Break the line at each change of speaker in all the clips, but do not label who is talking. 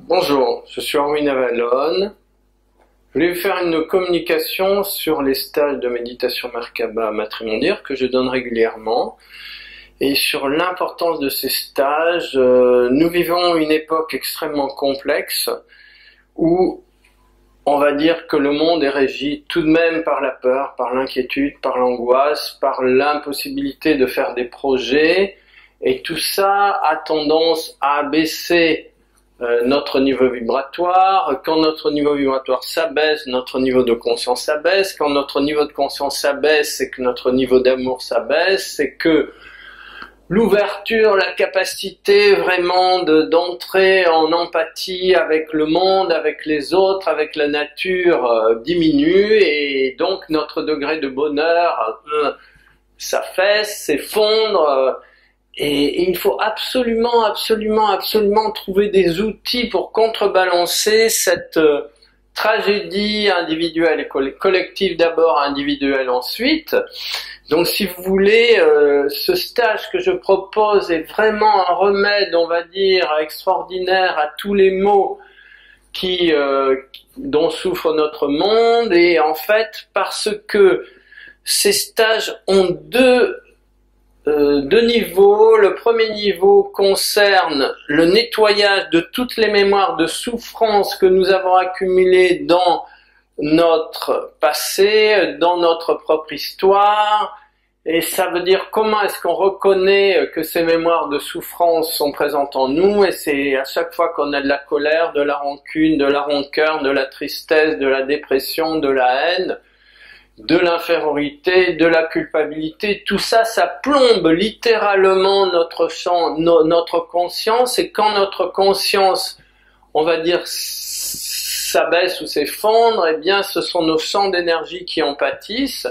Bonjour, je suis Armin Avalon. Je voulais vous faire une communication sur les stages de méditation Merkaba Matrimondir que je donne régulièrement et sur l'importance de ces stages. Nous vivons une époque extrêmement complexe où on va dire que le monde est régi tout de même par la peur, par l'inquiétude, par l'angoisse, par l'impossibilité de faire des projets, et tout ça a tendance à abaisser notre niveau vibratoire. Quand notre niveau vibratoire s'abaisse, notre niveau de conscience s'abaisse. Quand notre niveau de conscience s'abaisse, c'est que notre niveau d'amour s'abaisse, c'est que l'ouverture, la capacité vraiment d'entrer en empathie avec le monde, avec les autres, avec la nature diminue, et donc notre degré de bonheur s'affaisse, s'effondre. Et il faut absolument trouver des outils pour contrebalancer cette tragédie individuelle et collective d'abord, individuelle ensuite. Donc si vous voulez, ce stage que je propose est vraiment un remède, on va dire, extraordinaire à tous les maux dont souffre notre monde. Et en fait, parce que ces stages ont deux niveaux. Le premier niveau concerne le nettoyage de toutes les mémoires de souffrance que nous avons accumulées dans notre passé, dans notre propre histoire. Et ça veut dire comment est-ce qu'on reconnaît que ces mémoires de souffrance sont présentes en nous. Et c'est à chaque fois qu'on a de la colère, de la rancune, de la rancœur, de la tristesse, de la dépression, de la haine, de l'infériorité, de la culpabilité, tout ça, ça plombe littéralement notre champ, notre conscience. Et quand notre conscience, on va dire, s'abaisse ou s'effondre, eh bien, ce sont nos champs d'énergie qui en pâtissent.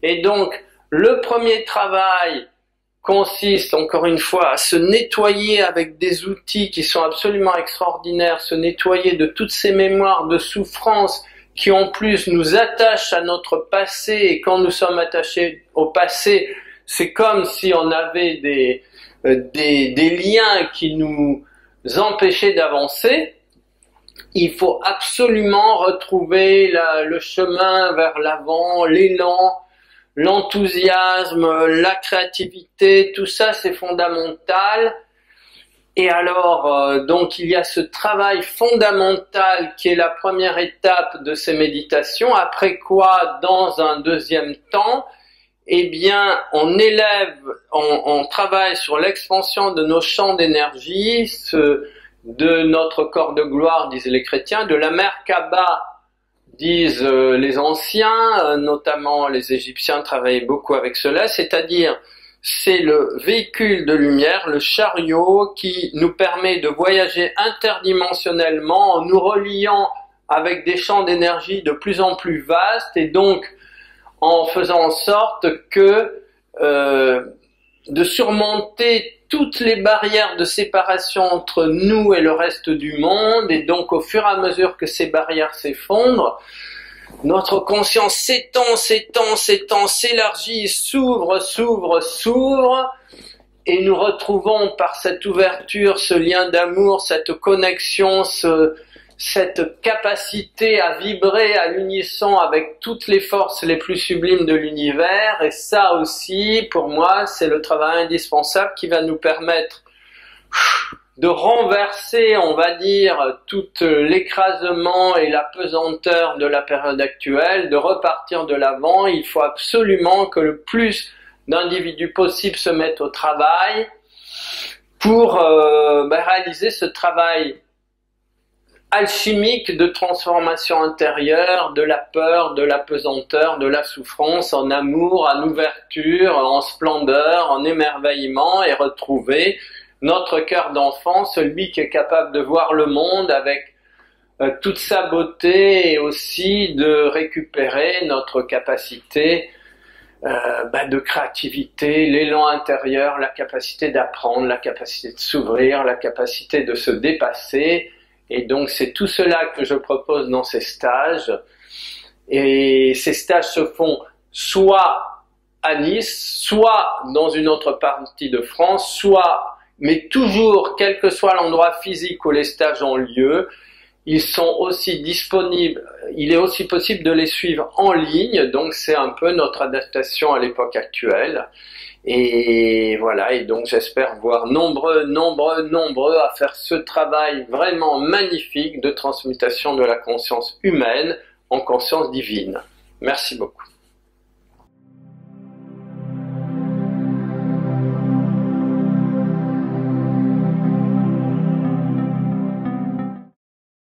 Et donc, le premier travail consiste, encore une fois, à se nettoyer avec des outils qui sont absolument extraordinaires, se nettoyer de toutes ces mémoires de souffrance qui en plus nous attachent à notre passé. Et quand nous sommes attachés au passé, c'est comme si on avait des liens qui nous empêchaient d'avancer. Il faut absolument retrouver le chemin vers l'avant, l'élan, l'enthousiasme, la créativité, tout ça c'est fondamental. Et alors, donc il y a ce travail fondamental qui est la première étape de ces méditations, après quoi, dans un deuxième temps, eh bien, on travaille sur l'expansion de nos champs d'énergie, de notre corps de gloire, disent les chrétiens, de la Merkaba, disent les anciens, notamment les Égyptiens travaillaient beaucoup avec cela, c'est-à-dire c'est le véhicule de lumière, le chariot, qui nous permet de voyager interdimensionnellement en nous reliant avec des champs d'énergie de plus en plus vastes, et donc en faisant en sorte que de surmonter toutes les barrières de séparation entre nous et le reste du monde. Et donc au fur et à mesure que ces barrières s'effondrent, notre conscience s'étend, s'élargit, s'ouvre, et nous retrouvons par cette ouverture, ce lien d'amour, cette connexion, cette capacité à vibrer à l'unisson avec toutes les forces les plus sublimes de l'univers. Et ça aussi, pour moi, c'est le travail indispensable qui va nous permettre de renverser, on va dire, tout l'écrasement et la pesanteur de la période actuelle, de repartir de l'avant. Il faut absolument que le plus d'individus possible se mettent au travail pour réaliser ce travail alchimique de transformation intérieure, de la peur, de la pesanteur, de la souffrance, en amour, en ouverture, en splendeur, en émerveillement, et retrouver notre cœur d'enfant, celui qui est capable de voir le monde avec toute sa beauté, et aussi de récupérer notre capacité de créativité, l'élan intérieur, la capacité d'apprendre, la capacité de s'ouvrir, la capacité de se dépasser. Et donc c'est tout cela que je propose dans ces stages. Et ces stages se font soit à Nice, soit dans une autre partie de France, soit mais toujours, quel que soit l'endroit physique où les stages ont lieu, ils sont aussi disponibles, il est aussi possible de les suivre en ligne, donc c'est un peu notre adaptation à l'époque actuelle. Et voilà, et donc j'espère voir nombreux à faire ce travail vraiment magnifique de transmutation de la conscience humaine en conscience divine. Merci beaucoup.